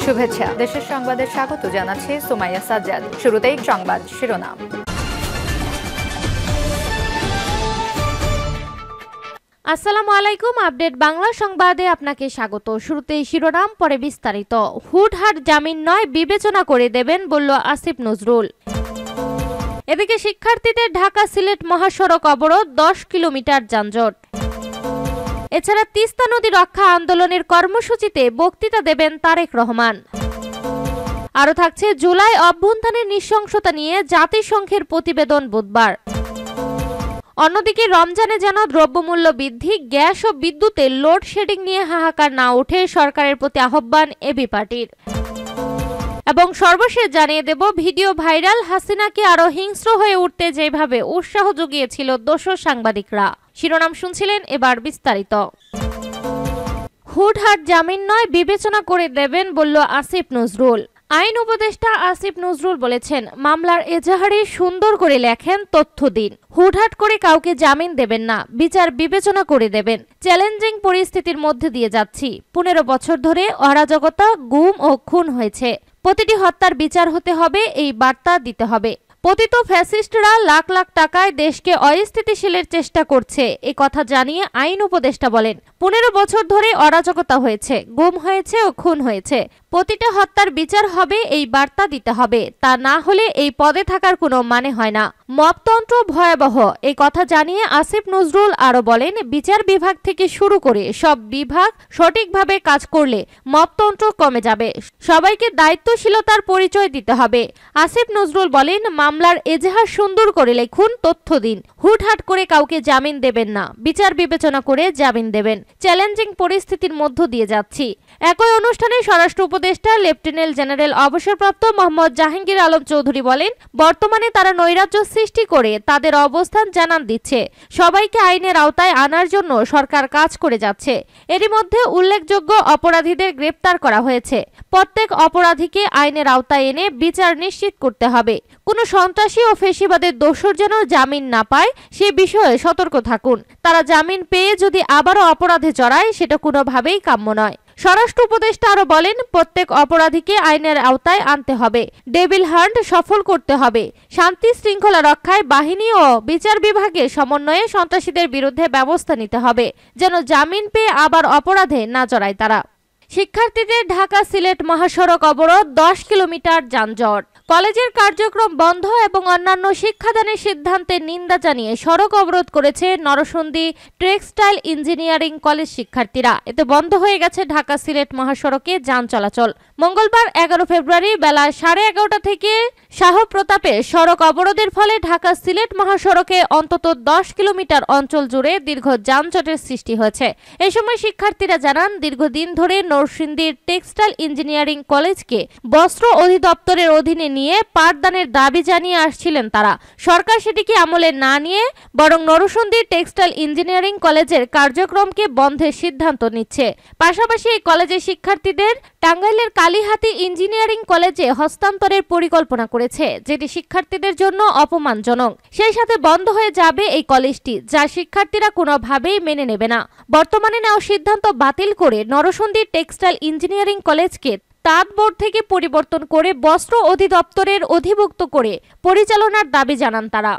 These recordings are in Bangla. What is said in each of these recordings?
শুভেচ্ছা। দেশের সংবাদে স্বাগত জানাচ্ছি সুমাইয়া সাজ্জাদ। শুরুতেই সংবাদ শিরোনাম। আসসালামু আলাইকুম। আপডেট বাংলা সংবাদে আপনাকে স্বাগত। শুরুতেই শিরোনাম, পরে বিস্তারিত। হুটহাট জামিন নয়, বিবেচনা করে দেবেন বলল আসিফ নজরুল। এদিকে শিক্ষার্থীদের ঢাকা সিলেট মহাসড়ক অবরোধ, 10 কিলোমিটার যানজট। এছাড়া তিস্তা নদী রক্ষা আন্দোলনের কর্মসূচিতে বক্তৃতা দেবেন তারেক রহমান। আরও থাকছে জুলাই অভ্যুত্থানের নৃশংসতা নিয়ে জাতিসংঘের প্রতিবেদন বুধবার। অন্যদিকে রমজানে যেন দ্রব্যমূল্য বৃদ্ধি, গ্যাস ও বিদ্যুতের লোডশেডিং নিয়ে হাহাকার না ওঠে, সরকারের প্রতি আহ্বান এবি পার্টির। এবং সর্বশেষ জানিয়ে দেব, ভিডিও ভাইরাল, হাসিনাকে আরো হিংস্র হয়ে উঠতে যেভাবে উৎসাহ জুগিয়েছিল দোসর সাংবাদিকরা। শিরোনাম শুনছিলেন, এবার বিস্তারিত। হুটহাট জামিন নয়, বিবেচনা করে দেবেন বলল আসিফ নজরুল। আইন উপদেষ্টা আসিফ নজরুল বলেছেন, মামলার এজাহারে সুন্দর করে লেখেন, তথ্য দিন। হুটহাট করে কাউকে জামিন দেবেন না, বিচার বিবেচনা করে দেবেন। চ্যালেঞ্জিং পরিস্থিতির মধ্যে দিয়ে যাচ্ছি। 15 বছর ধরে অরাজকতা, গুম ও খুন হয়েছে। প্রতিটি হত্যার বিচার হতে হবে, এই বার্তা দিতে হবে। পতিত ফ্যাসিস্টরা লাখ লাখ টাকায় দেশকে অস্থিতিশীলের চেষ্টা করছে, এ কথা জানিয়ে আইন উপদেষ্টা বলেন, 15 বছর ধরে অরাজকতা হয়েছে, গুম হয়েছে ও খুন হয়েছে। প্রতিটা হত্যার বিচার হবে, এই বার্তা দিতে হবে। তা না হলে এই পদে থাকার কোনো মানে হয় না। মবতন্ত্র ভয়াবহ, এই কথা জানিয়ে আসিফ নজরুল আরো বলেন, বিচার বিভাগ থেকে শুরু করে সব বিভাগ সঠিকভাবে কাজ করলে মবতন্ত্র কমে যাবে। সবাইকে দায়িত্বশীলতার পরিচয় দিতে হবে। আসিফ নজরুল বলেন, মামলার এজাহার সুন্দর করে লিখুন, তথ্য দিন। হুটহাট করে কাউকে জামিন দেবেন না, বিচার বিবেচনা করে জামিন দেবেন। চ্যালেঞ্জিং পরিস্থিতির মধ্য দিয়ে যাচ্ছি। একই অনুষ্ঠানে স্বরাষ্ট্র উপদেষ্টা লেফটেন্যান্ট জেনারেল অবসরপ্রাপ্ত মোহাম্মদ জাহাঙ্গীর আলম চৌধুরী বলেন, বর্তমানে তারা নৈরাজ্য সৃষ্টি করে তাদের অবস্থান জানান দিচ্ছে। সবাইকে আইনের আওতায় আনার জন্য সরকার কাজ করে যাচ্ছে। এরই মধ্যে উল্লেখযোগ্য অপরাধীদের গ্রেপ্তার করা হয়েছে। প্রত্যেক অপরাধীকে আইনের আওতায় এনে বিচার নিশ্চিত করতে হবে। কোনো সন্ত্রাসী ও ফ্যাসিবাদের দোষর যেন জামিন না পায়, সে বিষয়ে সতর্ক থাকুন। তারা জামিন পেয়ে যদি আবারও অপরাধে জড়ায়, সেটা কোনোভাবেই কাম্য নয়। স্বরাষ্ট্র উপদেষ্টা আরো বলেন, প্রত্যেক অপরাধীকে আইনের আওতায় আনতে হবে। ডেভিল হান্ট সফল করতে হবে। শান্তি শৃঙ্খলা রক্ষায় বাহিনী ও বিচার বিভাগের সমন্বয়ে সন্ত্রাসীদের বিরুদ্ধে ব্যবস্থা নিতে হবে, যেন জামিন পেয়ে আবার অপরাধে না জড়ায় তারা। শিক্ষার্থীদের ঢাকা সিলেট মহাসড়ক অবরোধ, 10 কিলোমিটার যানজট। কলেজের কার্যক্রম বন্ধ এবং অন্যান্য শিক্ষাদানের সিদ্ধান্তের নিন্দা জানিয়ে সড়ক অবরোধ করেছে নরসিংদী টেক্সটাইল ইঞ্জিনিয়ারিং কলেজ শিক্ষার্থীরা। এতে বন্ধ হয়ে গেছে ঢাকা সিলেট মহাসড়কে যান চলাচল। মঙ্গলবার 11 ফেব্রুয়ারি বেলা 11:30 থেকে শাহপ্রতাপে সড়ক অবরোধের ফলে ঢাকা সিলেট মহাসড়কে অন্তত 10 কিলোমিটার অঞ্চল জুড়ে দীর্ঘ যানজটের সৃষ্টি হয়েছে। এ সময় শিক্ষার্থীরা জানান, দীর্ঘদিন ধরে নরসিংদীর টেক্সটাইল ইঞ্জিনিয়ারিং কলেজকে বস্ত্র অধিদপ্তরের অধীনে নিয়ে পাঠদানের দাবি জানিয়ে আসছিলেন তারা। সরকার সেটিকে আমলে না নিয়ে বরং নরসিংদীর টেক্সটাইল ইঞ্জিনিয়ারিং কলেজের কার্যক্রমকে বন্ধের সিদ্ধান্ত নিচ্ছে। পাশাপাশি এই কলেজের শিক্ষার্থীদের টাঙ্গাইলের কালীহাতি ইঞ্জিনিয়ারিং কলেজে হস্তান্তরের পরিকল্পনা করেছে, যেটি শিক্ষার্থীদের জন্য অপমানজনক। সেই সাথে বন্ধ হয়ে যাবে এই কলেজটি, যা শিক্ষার্থীরা কোনোভাবেই মেনে নেবে না। বর্তমানে নেওয়া সিদ্ধান্ত বাতিল করে নরসিংদীর টেক্সটাইল ইঞ্জিনিয়ারিং কলেজকে তাঁত বোর্ড থেকে পরিবর্তন করে বস্ত্র অধিদপ্তরের অধিভুক্ত করে পরিচালনার দাবি জানান তারা।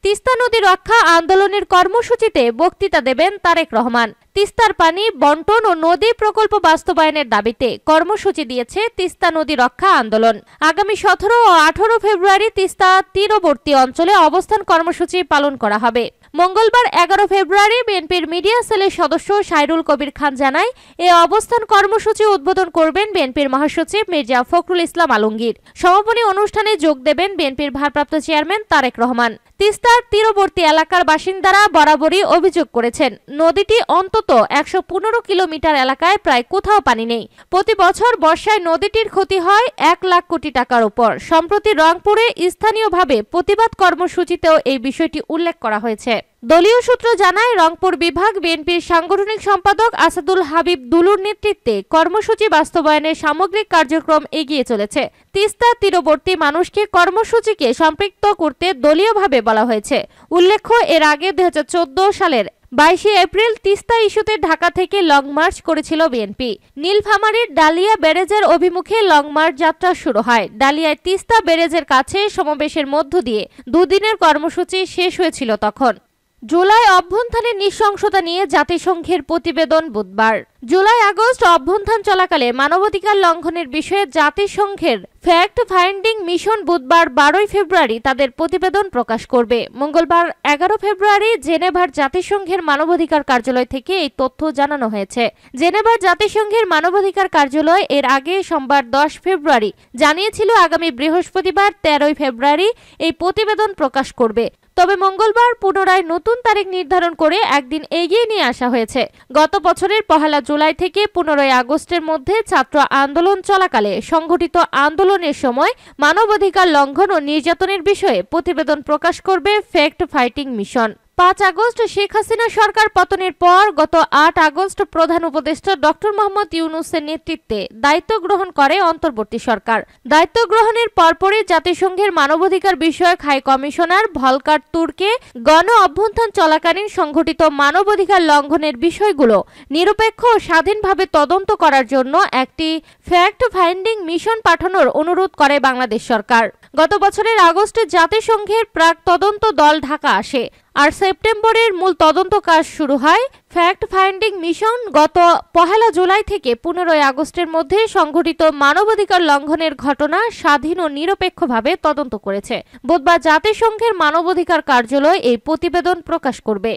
তিস্তা নদী রক্ষা আন্দোলনের কর্মসূচিতে বক্তৃতা দেবেন তারেক রহমান। তিস্তার পানি বন্টন ও নদী প্রকল্প বাস্তবায়নের দাবিতে কর্মসূচি দিয়েছে তিস্তা নদী রক্ষা আন্দোলন। আগামী 17 ও 18 ফেব্রুয়ারি তিস্তা তীরবর্তী অঞ্চলে অবস্থান কর্মসূচি পালন করা হবে। মঙ্গলবার 11 ফেব্রুয়ারি বিএনপির মিডিয়া সেলের সদস্য সাইরুল কবির খান জানায়, এই অবস্থান কর্মসূচি উদ্বোধন করবেন বিএনপির মহাসচিব মির্জা ফখরুল ইসলাম আলমগীর। সমাপনী অনুষ্ঠানে যোগ দেবেন বিএনপির ভারপ্রাপ্ত চেয়ারম্যান তারেক রহমান। তিস্তার তীরবর্তী এলাকার বাসিন্দারা বরাবরই অভিযোগ করেছেন, নদীটি অন্তত 115 কিলোমিটার এলাকায় প্রায় কোথাও পানি নেই। প্রতি বছর বর্ষায় নদীটির ক্ষতি হয় 1 লাখ কোটি টাকার উপর। সম্প্রতি রংপুরে স্থানীয়ভাবে প্রতিবাদ কর্মসূচিতেও এই বিষয়টি উল্লেখ করা হয়েছে। দলীয় সূত্র জানায়, রংপুর বিভাগ বিএনপির সাংগঠনিক সম্পাদক আসাদুল হাবিব দুলুর নেতৃত্বে কর্মসূচি বাস্তবায়নের সামগ্রিক কার্যক্রম এগিয়ে চলেছে। তিস্তা তীরবর্তী মানুষকে কর্মসূচিকে সম্পৃক্ত করতে দলীয়ভাবে বলা হয়েছে। উল্লেখ্য, এর আগে 2014 সালের 22 এপ্রিল তিস্তা ইস্যুতে ঢাকা থেকে লং মার্চ করেছিল বিএনপি। নীলফামারীর ডালিয়া ব্যারেজের অভিমুখে লং মার্চ যাত্রা শুরু হয়। ডালিয়ায় তিস্তা ব্যারেজের কাছে সমাবেশের মধ্য দিয়ে দুদিনের কর্মসূচি শেষ হয়েছিল তখন। জুলাই অভ্যুত্থানের নৃশংসতা নিয়ে জাতিসংঘের প্রতিবেদন বুধবার। জুলাই আগস্ট অভ্যুত্থান চলাকালে মানবাধিকার লঙ্ঘনের বিষয়ে জাতিসংঘের ফ্যাক্ট ফাইন্ডিং মিশন বুধবার 12 ফেব্রুয়ারি তাদের প্রতিবেদন প্রকাশ করবে। মঙ্গলবার 11 ফেব্রুয়ারি জেনেভার জাতিসংঘের মানবাধিকার কার্যালয় থেকে এই তথ্য জানানো হয়েছে। জেনেভার জাতিসংঘের মানবাধিকার কার্যালয় এর আগে সোমবার 10 ফেব্রুয়ারি জানিয়েছিল আগামী বৃহস্পতিবার 13 ফেব্রুয়ারি এই প্রতিবেদন প্রকাশ করবে। তবে মঙ্গলবার পুনরায় নতুন তারিখ নির্ধারণ করে একদিন এগিয়ে নিয়ে আসা হয়েছে। গত বছরের 1 জুলাই থেকে 15 আগস্টের মধ্যে ছাত্র আন্দোলন চলাকালে সংগঠিত আন্দোলনের সময় মানবাধিকার লঙ্ঘন ও নির্যাতনের বিষয়ে প্রতিবেদন প্রকাশ করবে fact fighting mission. 5 August Sheikh Hasina সরকার পতনের পর গত 8 আগস্ট প্রধান উপদেষ্টা ডক্টর মোহাম্মদ ইউনূসের নেতৃত্বে দায়িত্ব গ্রহণ করে অন্তর্বর্তী সরকার। দায়িত্ব গ্রহণের পরপরই জাতিসংঘের মানবাধিকার বিষয়ক হাই কমিশনার ভলকার তুর্কে গণ অভ্যুত্থান চলাকালীন সংঘটিত মানবাধিকার লঙ্ঘনের বিষয়গুলো নিরপেক্ষ ও স্বাধীনভাবে তদন্ত করার জন্য একটি ফ্যাক্ট ফাইন্ডিং মিশন পাঠানোর অনুরোধ করে বাংলাদেশ সরকার। গত বছরের আগস্টে জাতিসংঘের প্রাক তদন্ত দল ঢাকা আসে আর সেপ্টেম্বরের মূল তদন্ত কাজ শুরু হয়। ফ্যাক্ট ফাইন্ডিং মিশন গত 1 জুলাই থেকে 15 আগস্টের মধ্যে সংঘটিত মানবাধিকার লঙ্ঘনের ঘটনা স্বাধীন ও নিরপেক্ষভাবে তদন্ত করেছে। বুধবার জাতিসংঘের মানবাধিকার কার্যালয় এই প্রতিবেদন প্রকাশ করবে।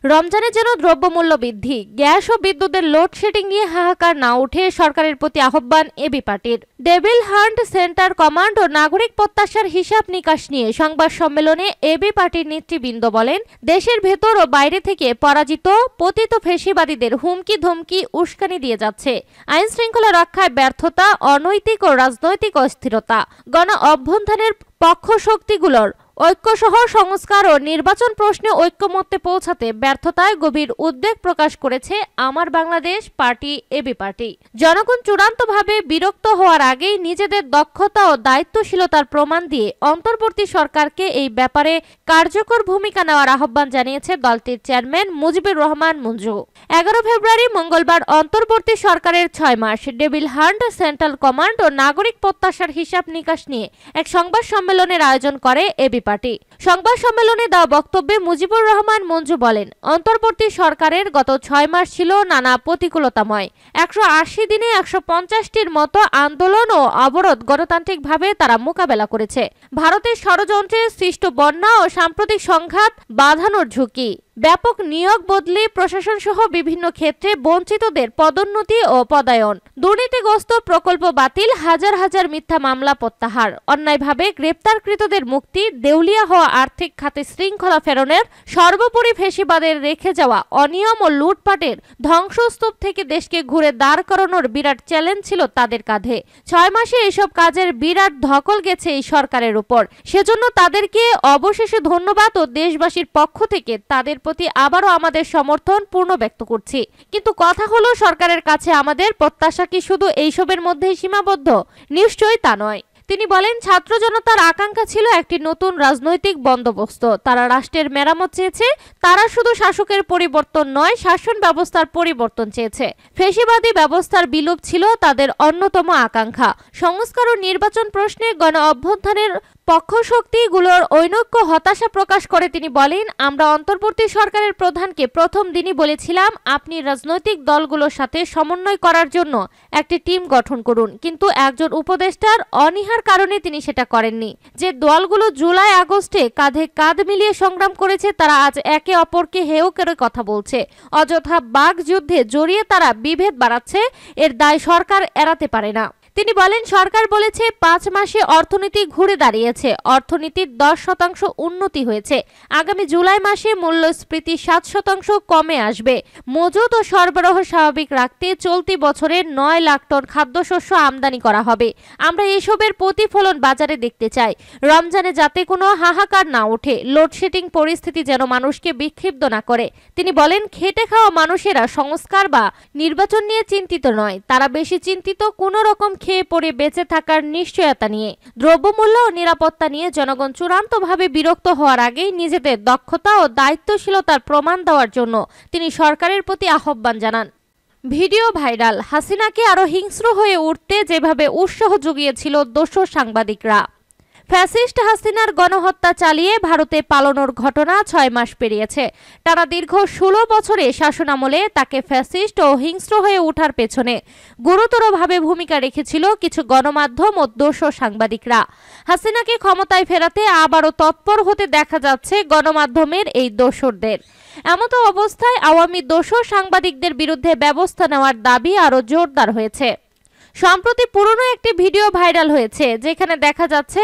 রমজানে যেন দ্রব্যমূল্য বৃদ্ধি, গ্যাস ও বিদ্যুতের লোডশেডিং নিয়ে হাহাকার না উঠে সরকারের প্রতি আহ্বান এবি পার্টির। ডেভিল হান্ট সেন্টার কমান্ড ও নাগরিক প্রত্যাশার হিসাব নিকাশ নিয়ে সংবাদ সম্মেলনে এবি পার্টির নেতৃবৃন্দ বলেন, দেশের ভেতর ও বাইরে থেকে পরাজিত পতিত ফ্যাসিবাদীদের হুমকি ধমকি উস্কানি দিয়ে যাচ্ছে। আইন শৃঙ্খলা রক্ষায় ব্যর্থতা, অনৈতিক ও রাজনৈতিক অস্থিরতা, গণ অভ্যুত্থানের পক্ষ শক্তিগুলোর ঐক্যসহ সংস্কার ও নির্বাচন প্রশ্নে ঐক্যমত্যে পৌঁছাতে ব্যর্থতায় গভীর উদ্বেগ প্রকাশ করেছে আমার বাংলাদেশ পার্টি এবি পার্টি। জনগণ চূড়ান্তভাবে বিরক্ত হওয়ার আগেই নিজেদের দক্ষতা ও দায়িত্বশীলতার প্রমাণ দিয়ে অন্তর্বর্তী সরকারকে এই ব্যাপারে কার্যকর ভূমিকা নেওয়ার আহ্বান জানিয়েছে দলটির চেয়ারম্যান মুজিবুর রহমান মঞ্জু। 11 ফেব্রুয়ারি মঙ্গলবার অন্তর্বর্তী সরকারের 6 মাস ডেভিল হান্ট সেন্ট্রাল কমান্ড ও নাগরিক প্রত্যাশার হিসাব নিকাশ নিয়ে এক সংবাদ সম্মেলনের আয়োজন করে এবি পার্টি। সংবাদ সম্মেলনে দেওয়া বক্তব্যে মুজিবুর রহমান মঞ্জু বলেন, অন্তর্বর্তী সরকারের গত 6 মাস ছিল নানা প্রতিকূলতাময়। 180 দিনে 150টির মতো আন্দোলন ও অবরোধ গণতান্ত্রিকভাবে তারা মোকাবেলা করেছে। ভারতের ষড়যন্ত্রে সৃষ্ট বন্যা ও সাম্প্রতিক সংঘাত বাঁধানোর ঝুঁকি, ব্যাপক নিয়োগ বদলি, প্রশাসন সহ বিভিন্ন ক্ষেত্রে বঞ্চিতদের পদোন্নতি ও পদায়ন, দুর্নীতিগ্রস্ত প্রকল্প বাতিল, হাজার হাজার মিথ্যা মামলা প্রত্যাহার, অন্যায়ভাবে গ্রেপ্তারকৃতদের মুক্তি, দেউলিয়া হওয়া আর্থিক খাতে শৃঙ্খলা ফেরনের, সর্বোপরি ফ্যাসিবাদের রেখে যাওয়া অনিয়ম ও লুটপাটের ধ্বংসস্তূপ থেকে দেশকে ঘুরে দাঁড় করানোর বিরাট চ্যালেঞ্জ ছিল তাদের কাঁধে। 6 মাসে এসব কাজের বিরাট ধকল গেছে এই সরকারের উপর। সেজন্য তাদেরকে অবশেষে ধন্যবাদ ও দেশবাসীর পক্ষ থেকে তাদের প্রতি আবারও আমাদের সমর্থন পূর্ণ ব্যক্ত করছি। কিন্তু কথা হলো, সরকারের কাছে আমাদের প্রত্যাশা কি শুধু এইসবের মধ্যেই সীমাবদ্ধ? নিশ্চয়ই তা নয়। তিনি বলেন, ছাত্র জনতার আকাঙ্ক্ষা ছিল একটি নতুন রাজনৈতিক বন্দোবস্ত। তারা রাষ্ট্রের মেরামত চেয়েছে। তারা শুধু শাসকের পরিবর্তন নয়, শাসন ব্যবস্থার পরিবর্তন চেয়েছে। ফ্যাসিবাদী ব্যবস্থার বিলোপ ছিল তাদের অন্যতম আকাঙ্ক্ষা। সংস্কার ও নির্বাচন প্রশ্নে গণ অভ্যুত্থানের পক্ষ শক্তিগুলোর ঐনক্য হতাশা প্রকাশ করে তিনি বলেন, আমরা অন্তর্বর্তী সরকারের প্রধানকে প্রথম দিনই বলেছিলাম, আপনি রাজনৈতিক দলগুলোর সাথে সমন্বয় করার জন্য একটি টিম গঠন করুন। কিন্তু একজন উপদেষ্টার অনীহার কারণে তিনি সেটা করেননি। যে দলগুলো জুলাই আগস্টে কাঁধে কাঁধ মিলিয়ে সংগ্রাম করেছে, তারা আজ একে অপরকে হেয় করে কথা বলছে। অযথা বাক যুদ্ধে জড়িয়ে তারা বিভেদ বাড়াচ্ছে। এর দায় সরকার এড়াতে পারে না। তিনি বলেন, সরকার বলেছে 5 মাসে অর্থনীতি ঘুরে দাঁড়িয়েছে, অর্থনীতির 10% উন্নতি হয়েছে। আগামী জুলাই মাসে মূল্যস্ফীতি 7% কমে আসবে। মজুত ও সরবরাহ স্বাভাবিক রাখতে চলতি বছরে 9 লাখ টন খাদ্যশস্য আমদানি করা হবে। আমরা এসবের প্রতিফলন বাজারে দেখতে চাই। রমজানে যাতে কোনো হাহাকার না ওঠে, লোডশেডিং পরিস্থিতি যেন মানুষকে বিক্ষিপ্ত না করে। তিনি বলেন, খেটে খাওয়া মানুষেরা সংস্কার বা নির্বাচন নিয়ে চিন্তিত নয়, তারা বেশি চিন্তিত কোনো রকম খেয়ে পড়ে বেঁচে থাকার নিশ্চয়তা নিয়ে। দ্রব্যমূল্য ও নিরাপত্তা নিয়ে জনগণ চূড়ান্তভাবে বিরক্ত হওয়ার আগেই নিজেদের দক্ষতা ও দায়িত্বশীলতার প্রমাণ দেওয়ার জন্য তিনি সরকারের প্রতি আহ্বান জানান। ভিডিও ভাইরাল, হাসিনাকে আরো হিংস্র হয়ে উঠতে যেভাবে উৎসাহ জুগিয়েছিল দোসর সাংবাদিকরা। ফ্যাসিস্ট হাসিনার গণহত্যা চালিয়ে ভারতে পালানোর ঘটনা 6 মাস পেরিয়েছে। টানা দীর্ঘ 16 বছরে শাসনামলে তাকে ফ্যাসিস্ট ও হিংস্র হয়ে ওঠার পেছনে গুরুতরভাবে ভূমিকা রেখেছিল কিছু গণমাধ্যম ও দোসর সাংবাদিকরা। হাসিনাকে ক্ষমতায় ফেরাতে আবারও তৎপর হতে দেখা যাচ্ছে গণমাধ্যমের এই দোসরদের। এমত অবস্থায় আওয়ামী দোসর সাংবাদিকদের বিরুদ্ধে ব্যবস্থা নেওয়ার দাবি আরও জোরদার হয়েছে। সম্প্রতি পুরনো একটি ভিডিও ভাইরাল হয়েছে, যেখানে দেখা যাচ্ছে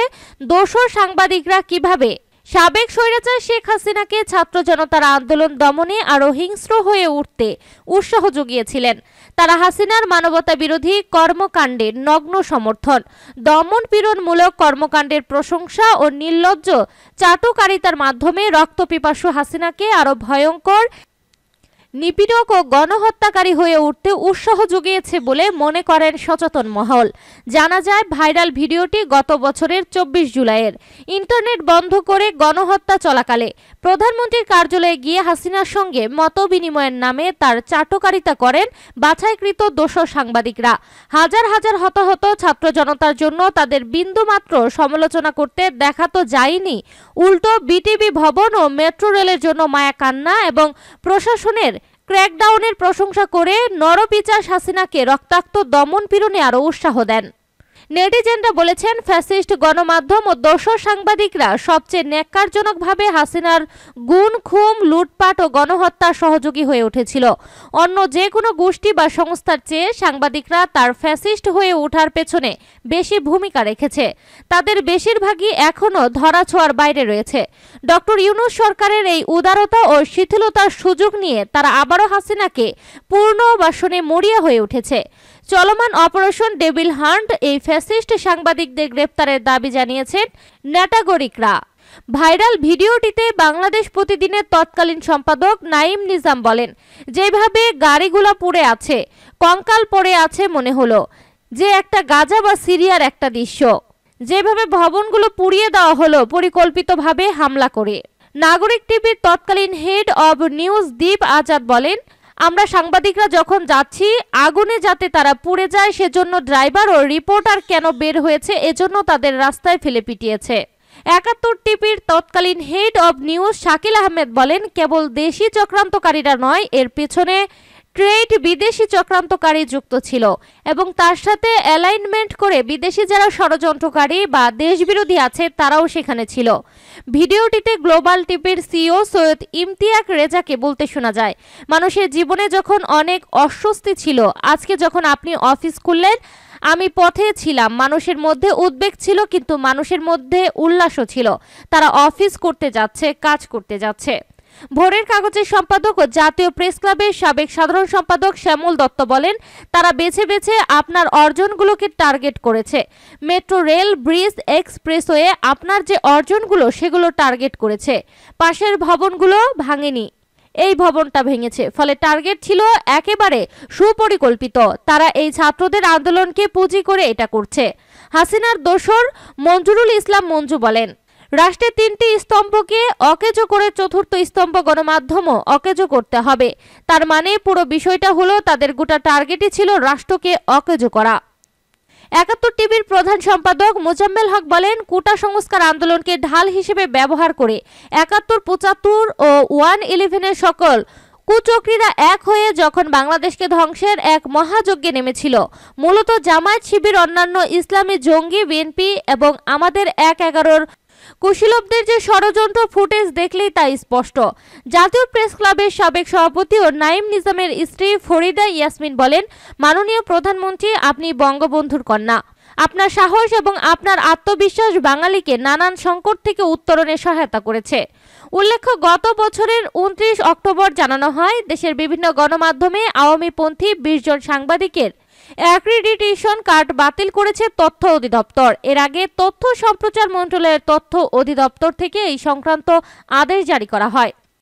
দোসর সাংবাদিকরা কিভাবে সাবেক স্বৈরাচার শেখ হাসিনাকে ছাত্র জনতার আন্দোলন দমনে আরও হিংস্র হয়ে উঠতে উৎসাহ জুগিয়েছিলেন। তারা হাসিনার মানবতা বিরোধী কর্মকাণ্ডের নগ্ন সমর্থন, দমন পীড়নমূলক কর্মকাণ্ডের প্রশংসা ও নির্লজ্জ চাটুকারিতার মাধ্যমে রক্তপিপাসু হাসিনাকে আরও ভয়ঙ্কর, নিপীড়ক ও গণহত্যাকারী হয়ে উঠতে উৎসাহ জুগিয়েছে বলে মনে করেন সচেতন মহল। জানা যায়, ভাইরাল ভিডিওটি গত বছরের 24 জুলাইয়ের। ইন্টারনেট বন্ধ করে গণহত্যা চলাকালে প্রধানমন্ত্রীর কার্যালয়ে গিয়ে হাসিনার সঙ্গে মতবিনিময়ের নামে তার চাটুকারিতা করেন বাছাইকৃত দোসর সাংবাদিকরা। হাজার হাজার হতাহত ছাত্র জনতার জন্য তাদের বিন্দুমাত্র সমালোচনা করতে দেখা তো যায়নি, উল্টো বিটিভি ভবন ও মেট্রো রেলের জন্য মায়া কান্না এবং প্রশাসনের ক্র্যাকডাউনের প্রশংসা করে নরপিচাস হাসিনাকে রক্তাক্ত দমন পীড়নে আরও উৎসাহ দেন। নেটিজেনরা বলেছেন, ফ্যাসিস্ট গণমাধ্যম ও দোসর সাংবাদিকরা সবচেয়ে ন্যাক্কারজনকভাবে হাসিনার গুম, খুন, লুটপাট ও গণহত্যার সহযোগী হয়ে উঠেছিল। অন্য যে কোনো গোষ্ঠী বা সংস্থার চেয়ে সাংবাদিকরা তার ফ্যাসিস্ট হয়ে ওঠার পেছনে বেশি ভূমিকা রেখেছে। তাদের বেশিরভাগই এখনও ধরাছোঁয়ার বাইরে রয়েছে। ডক্টর ইউনূস সরকারের এই উদারতা ও শিথিলতার সুযোগ নিয়ে তারা আবারও হাসিনাকে পুনর্বাসনে মরিয়া হয়ে উঠেছে। চলমান অপারেশন ডেভিল হান্ট এই ফ্যাসিস্ট সাংবাদিকদের গ্রেপ্তারের দাবি জানিয়েছেন নাটাগরিকরা। ভাইরাল ভিডিওটিতে বাংলাদেশ প্রতিদিনের তৎকালীন সম্পাদক নাঈম নিজাম বলেন, যেভাবে গাড়িগুলো পুড়ে আছে, কঙ্কাল পড়ে আছে, মনে হলো যে একটা গাজা বা সিরিয়ার একটা দৃশ্য। যেভাবে ভবনগুলো পুড়িয়ে দেওয়া হলো পরিকল্পিতভাবে হামলা করে। নাগরিক টিভির তৎকালীন হেড অব নিউজ দীপ আজাদ বলেন, আমরা সাংবাদিকরা যখন যাচ্ছি আগুনে যাতে তারা পুড়ে যায় সেজন্য ড্রাইভার ও রিপোর্টার কেন বের হয়েছে এজন্য তাদের রাস্তায় ফেলে পিটিয়েছে। ৭১ টিভির তৎকালীন head of news Shakil Ahmed বলেন, কেবল দেশি চক্রান্তকারীরা নয়, এর পেছনে ট্রেড বিদেশি চক্রান্তকারী যুক্ত ছিল এবং তার সাথে অ্যালাইনমেন্ট করে বিদেশি যারা ষড়যন্ত্রকারী বা দেশবিরোধী আছে তারাও সেখানে ছিল। ভিডিওটিতে গ্লোবাল টিভির সিইও সৈয়দ ইমতিয়াজ রেজাকে বলতে শোনা যায়, মানুষের জীবনে যখন অনেক অস্বস্তি ছিল, আজকে যখন আপনি অফিস খুললেন আমি পথে ছিলাম, মানুষের মধ্যে উদ্বেগ ছিল কিন্তু মানুষের মধ্যে উল্লাসও ছিল। তারা অফিস করতে যাচ্ছে, কাজ করতে যাচ্ছে। ভোরের কাগজের সম্পাদক ও জাতীয় প্রেস ক্লাবের সাবেক সাধারণ সম্পাদক শ্যামল দত্ত বলেন, তারা বেছে বেছে আপনার অর্জনগুলোকে টার্গেট করেছে। মেট্রো রেল, ব্রিজ, এক্সপ্রেসওয়ে আপনার যে অর্জনগুলো সেগুলো টার্গেট করেছে। পাশের ভবনগুলো ভাঙেনি, এই ভবনটা ভেঙেছে। ফলে টার্গেট ছিল একেবারে সুপরিকল্পিত। তারা এই ছাত্রদের আন্দোলনকে পুঁজি করে এটা করছে। হাসিনার দোসর মঞ্জুরুল ইসলাম মঞ্জু বলেন, রাষ্ট্রের 3টি স্তম্ভকে অকেজো করে 4র্থ স্তম্ভ গণমাধ্যমও অকেজো করতে হবে। তার মানে পুরো বিষয়টা হলো তাদের গোটা টার্গেটই ছিল রাষ্ট্রকে অকেজো করা। ৭১ টিভির প্রধান সম্পাদক মোজাম্মেল হক বলেন, কোটা সংস্কার আন্দোলনকে ঢাল হিসেবে ব্যবহার করে ৭১, ৭৫ ও 111-এর সকল কুচক্রীরা এক হয়ে যখন বাংলাদেশকে ধ্বংসের এক মহাযজ্ঞে নেমেছিল, মূলত জামায়াত শিবির, অন্যান্য ইসলামী জঙ্গি, বিএনপি এবং আমাদের ১-১১-র কুশীলবদের যে ষড়যন্ত্র ফুটেজ দেখলেই তা স্পষ্ট। জাতীয় প্রেস ক্লাবের সাবেক সভাপতি ও নাঈম নিজামের স্ত্রী ফরিদা ইয়াসমিন বলেন, মাননীয় প্রধানমন্ত্রী, আপনি বঙ্গবন্ধুর কন্যা। আপনার সাহস এবং আপনার আত্মবিশ্বাস বাঙালিকে নানান সংকট থেকে উত্তরণে সহায়তা করেছে। উল্লেখ্য, গত বছরের 29 অক্টোবর জানানো হয়, দেশের বিভিন্ন গণমাধ্যমে আওয়ামীপন্থী 20 জন সাংবাদিকের অ্যাক্রিডিটেশন কার্ড বাতিল করেছে তথ্য অধিদপ্তর। এর আগে তথ্য সম্প্রচার মন্ত্রণালয়ের তথ্য অধিদপ্তর থেকে এই সংক্রান্ত আদেশ জারি করা হয়।